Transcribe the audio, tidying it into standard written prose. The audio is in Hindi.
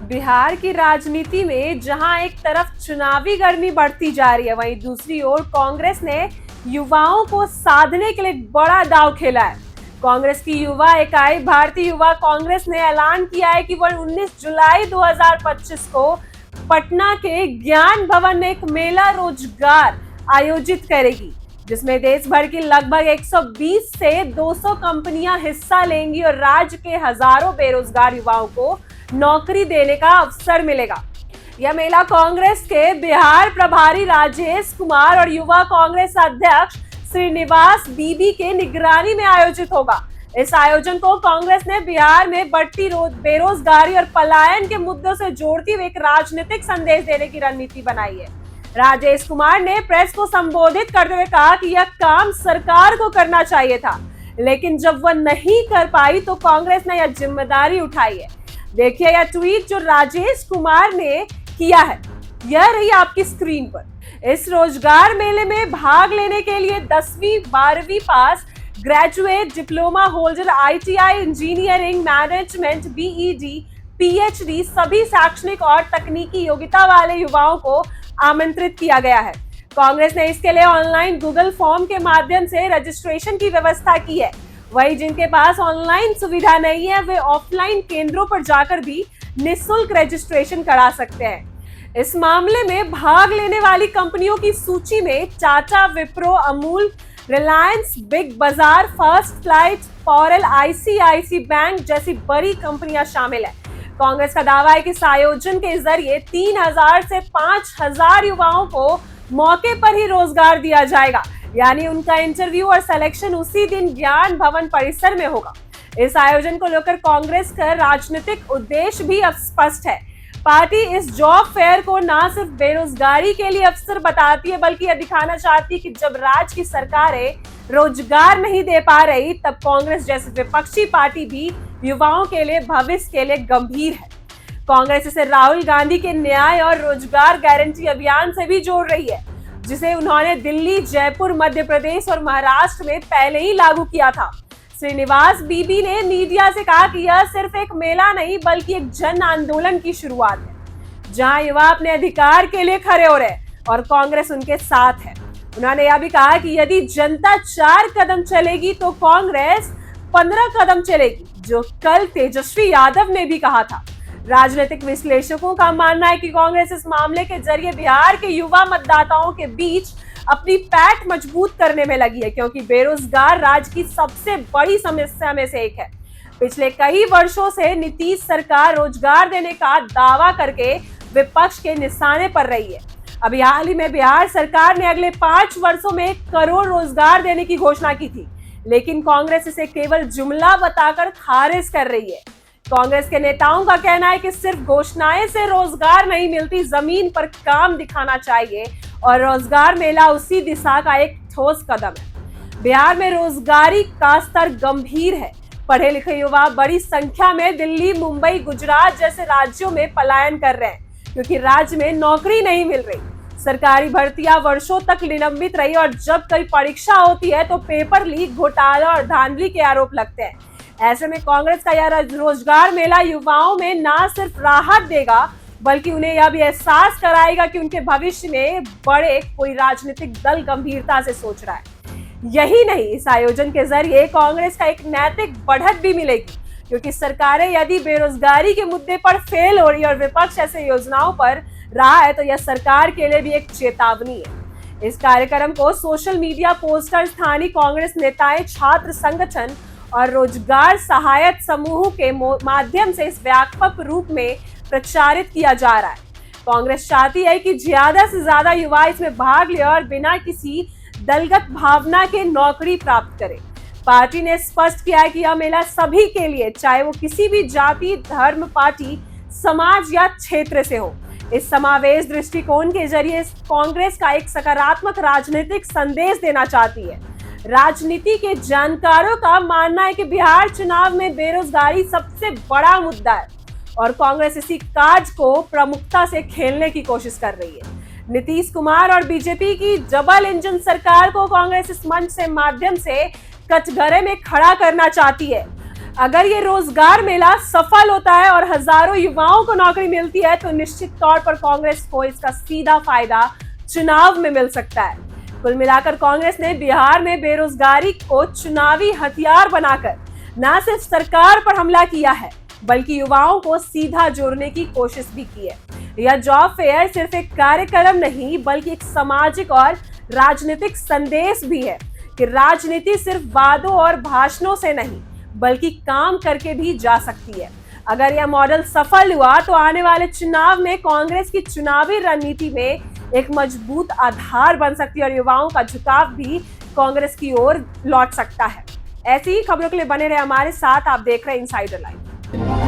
बिहार की राजनीति में जहां एक तरफ चुनावी गर्मी बढ़ती जा रही है, वहीं दूसरी ओर कांग्रेस ने युवाओं को साधने के लिए बड़ा दांव खेला है। कांग्रेस की युवा इकाई भारतीय युवा कांग्रेस ने ऐलान किया है कि वह 19 जुलाई 2025 को पटना के ज्ञान भवन में एक मेला रोजगार आयोजित करेगी, जिसमें देश भर की लगभग 120 से 200 कंपनियां हिस्सा लेंगी और राज्य के हजारों बेरोजगार युवाओं को नौकरी देने का अवसर मिलेगा। यह मेला कांग्रेस के बिहार प्रभारी राजेश कुमार और युवा कांग्रेस अध्यक्ष श्रीनिवास बीबी के निगरानी में आयोजित होगा। इस आयोजन को कांग्रेस ने बिहार में बढ़ती बेरोजगारी और पलायन के मुद्दों से जोड़ती हुए एक राजनीतिक संदेश देने की रणनीति बनाई है। राजेश कुमार ने प्रेस को संबोधित करते हुए कहा कि यह काम सरकार को करना चाहिए था, लेकिन जब वह नहीं कर पाई तो कांग्रेस ने यह जिम्मेदारी उठाई है। देखिए यह ट्वीट जो राजेश कुमार ने किया है, यह रही आपकी स्क्रीन पर। इस रोजगार मेले में भाग लेने के लिए 10वीं 12वीं पास, graduate, diploma holder, ITI, engineering, management, BEd, PhD सभी शैक्षणिक और तकनीकी योग्यता वाले युवाओं को आमंत्रित किया गया है। कांग्रेस ने इसके लिए ऑनलाइन गूगल फॉर्म के माध्यम से रजिस्ट्रेशन की व्यवस्था की है। वहीं जिनके पास ऑनलाइन सुविधा नहीं है वे ऑफलाइन केंद्रों पर जाकर भी निःशुल्क रजिस्ट्रेशन करा सकते हैं। इस मामले में भाग लेने वाली कंपनियों की सूची में टाटा, विप्रो, अमूल, रिलायंस, बिग बाजार, फर्स्ट फ्लाइट, पॉरल, ICICI बैंक जैसी बड़ी कंपनियां शामिल हैं। कांग्रेस का दावा है कि इस आयोजन के जरिए 3000 से 5000 युवाओं को मौके पर ही रोजगार दिया जाएगा, यानी उनका इंटरव्यू और सिलेक्शन उसी दिन ज्ञान भवन परिसर में होगा। इस आयोजन को लेकर कांग्रेस का राजनीतिक उद्देश्य भी अब स्पष्ट है। पार्टी इस जॉब फेयर को न सिर्फ बेरोजगारी के लिए अवसर बताती है, बल्कि यह दिखाना चाहती है कि जब राज्य की सरकारें रोजगार नहीं दे पा रही, तब कांग्रेस जैसी विपक्षी पार्टी भी युवाओं के लिए, भविष्य के लिए गंभीर है। कांग्रेस इसे राहुल गांधी के न्याय और रोजगार गारंटी अभियान से भी जोड़ रही है, जिसे उन्होंने दिल्ली, जयपुर, मध्य प्रदेश और महाराष्ट्र में पहले ही लागू किया था। श्रीनिवास बीबी ने मीडिया से कहा कि यह सिर्फ एक मेला नहीं बल्कि एक जन आंदोलन की शुरुआत है, जहां युवा अपने अधिकार के लिए खड़े हो रहे हैं और कांग्रेस उनके साथ है। उन्होंने यह भी कहा कि यदि जनता 4 कदम चलेगी तो कांग्रेस 15 कदम चलेगी, जो कल तेजस्वी यादव ने भी कहा था। राजनीतिक विश्लेषकों का मानना है कि कांग्रेस इस मामले के जरिए बिहार के युवा मतदाताओं के बीच अपनी पैठ मजबूत करने में लगी है, क्योंकि बेरोजगार राज्य की सबसे बड़ी समस्या में से एक है। पिछले कई वर्षों से नीतीश सरकार रोजगार देने का दावा करके विपक्ष के निशाने पर रही है। अभी हाल ही में बिहार सरकार ने अगले 5 वर्षों में 1 करोड़ रोजगार देने की घोषणा की थी, लेकिन कांग्रेस इसे केवल जुमला बताकर खारिज कर रही है। कांग्रेस के नेताओं का कहना है कि सिर्फ घोषणाएं से रोजगार नहीं मिलती, जमीन पर काम दिखाना चाहिए और रोजगार मेला उसी दिशा का एक ठोस कदम है। बिहार में रोजगारी का स्तर गंभीर है। पढ़े लिखे युवा बड़ी संख्या में दिल्ली, मुंबई, गुजरात जैसे राज्यों में पलायन कर रहे हैं, क्योंकि राज्य में नौकरी नहीं मिल रही। सरकारी भर्तियां वर्षों तक निलंबित रही और जब कई परीक्षा होती है तो पेपर लीक, घोटाला और धांधली के आरोप लगते हैं। ऐसे में कांग्रेस का यह रोजगार मेला युवाओं में न सिर्फ राहत देगा, बल्कि उन्हें यह भी एहसास कराएगा कि उनके भविष्य में बड़े कोई राजनीतिक दल गंभीरता से सोच रहा है। यही नहीं, इस आयोजन के जरिए कांग्रेस का एक नैतिक बढ़त भी मिलेगी, क्योंकि सरकारें यदि बेरोजगारी के मुद्दे पर फेल हो रही और विपक्ष ऐसे योजनाओं पर रहा है तो यह सरकार के लिए भी एक चेतावनी है। इस कार्यक्रम को सोशल मीडिया पोस्टर, स्थानीय कांग्रेस नेताएं, छात्र संगठन और रोजगार सहायक समूह के माध्यम से इस व्यापक रूप में प्रचारित किया जा रहा है। कांग्रेस चाहती है कि ज्यादा से ज्यादा युवा इसमें भाग ले और बिना किसी दलगत भावना के नौकरी प्राप्त करें। पार्टी ने स्पष्ट किया है कि यह मेला सभी के लिए, चाहे वो किसी भी जाति, धर्म, पार्टी, समाज या क्षेत्र से हो। इस समावेश दृष्टिकोण के जरिए कांग्रेस का एक सकारात्मक राजनीतिक संदेश देना चाहती है। राजनीति के जानकारों का मानना है कि बिहार चुनाव में बेरोजगारी सबसे बड़ा मुद्दा है और कांग्रेस इसी कार्ड को प्रमुखता से खेलने की कोशिश कर रही है। नीतीश कुमार और बीजेपी की डबल इंजन सरकार को कांग्रेस इस मंच से माध्यम से कटघरे में खड़ा करना चाहती है। अगर ये रोजगार मेला सफल होता है और हजारों युवाओं को नौकरी मिलती है तो निश्चित तौर पर कांग्रेस को इसका सीधा फायदा चुनाव में मिल सकता है। कुल मिलाकर कांग्रेस ने बिहार में बेरोजगारी को चुनावी हथियार बनाकर न सिर्फ सरकार पर हमला किया है बल्कि युवाओं को सीधा जोड़ने की कोशिश भी की है। यह जॉब फेयर सिर्फ एक कार्यक्रम नहीं बल्कि एक सामाजिक और राजनीतिक संदेश भी है कि राजनीति सिर्फ वादों और भाषणों से नहीं बल्कि काम करके भी जा सकती है। अगर यह मॉडल सफल हुआ तो आने वाले चुनाव में कांग्रेस की चुनावी रणनीति में एक मजबूत आधार बन सकती है और युवाओं का झुकाव भी कांग्रेस की ओर लौट सकता है। ऐसी ही खबरों के लिए बने रहे हमारे साथ। आप देख रहे हैं इनसाइडर लाइव।